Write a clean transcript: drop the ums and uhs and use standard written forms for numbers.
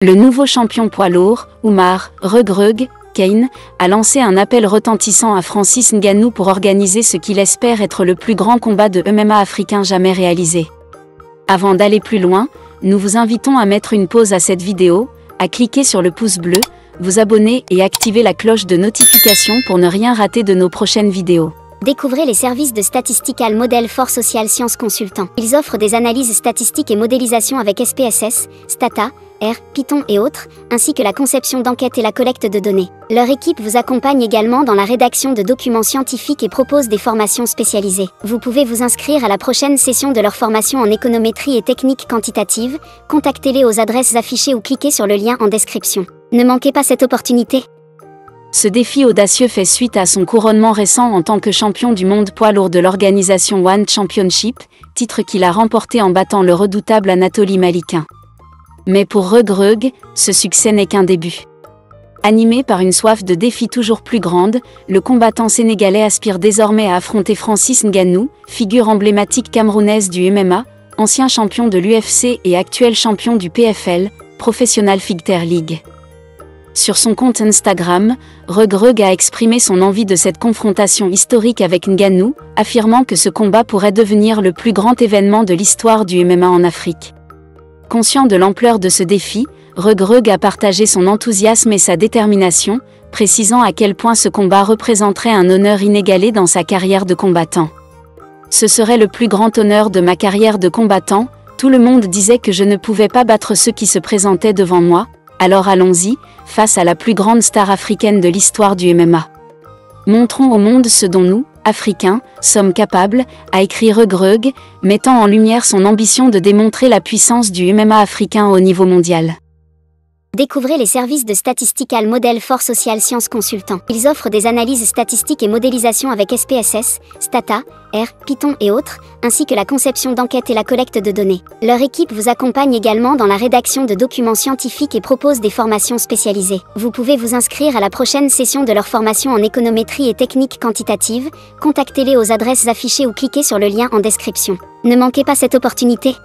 Le nouveau champion poids lourd, Oumar Regrug Kane, a lancé un appel retentissant à Francis Ngannou pour organiser ce qu'il espère être le plus grand combat de MMA africain jamais réalisé. Avant d'aller plus loin, nous vous invitons à mettre une pause à cette vidéo, à cliquer sur le pouce bleu, vous abonner et activer la cloche de notification pour ne rien rater de nos prochaines vidéos. Découvrez les services de Statistical Model for Social Science Consultants. Ils offrent des analyses statistiques et modélisation avec SPSS, Stata, R, Python et autres, ainsi que la conception d'enquêtes et la collecte de données. Leur équipe vous accompagne également dans la rédaction de documents scientifiques et propose des formations spécialisées. Vous pouvez vous inscrire à la prochaine session de leur formation en économétrie et techniques quantitatives. Contactez-les aux adresses affichées ou cliquez sur le lien en description. Ne manquez pas cette opportunité. Ce défi audacieux fait suite à son couronnement récent en tant que champion du monde poids lourd de l'organisation One Championship, titre qu'il a remporté en battant le redoutable Anatoly Malikin. Mais pour Regrug, ce succès n'est qu'un début. Animé par une soif de défi toujours plus grande, le combattant sénégalais aspire désormais à affronter Francis Ngannou, figure emblématique camerounaise du MMA, ancien champion de l'UFC et actuel champion du PFL, Professional Fighter League. Sur son compte Instagram, Regrug a exprimé son envie de cette confrontation historique avec Ngannou, affirmant que ce combat pourrait devenir le plus grand événement de l'histoire du MMA en Afrique. Conscient de l'ampleur de ce défi, Regrug a partagé son enthousiasme et sa détermination, précisant à quel point ce combat représenterait un honneur inégalé dans sa carrière de combattant. Ce serait le plus grand honneur de ma carrière de combattant, tout le monde disait que je ne pouvais pas battre ceux qui se présentaient devant moi, alors allons-y, face à la plus grande star africaine de l'histoire du MMA. Montrons au monde ce dont nous, Africains, sommes capables, a écrit Regrug, mettant en lumière son ambition de démontrer la puissance du MMA africain au niveau mondial. Découvrez les services de Statistical Model for Social Science Consultants. Ils offrent des analyses statistiques et modélisation avec SPSS, Stata, R, Python et autres, ainsi que la conception d'enquêtes et la collecte de données. Leur équipe vous accompagne également dans la rédaction de documents scientifiques et propose des formations spécialisées. Vous pouvez vous inscrire à la prochaine session de leur formation en économétrie et techniques quantitatives. Contactez-les aux adresses affichées ou cliquez sur le lien en description. Ne manquez pas cette opportunité.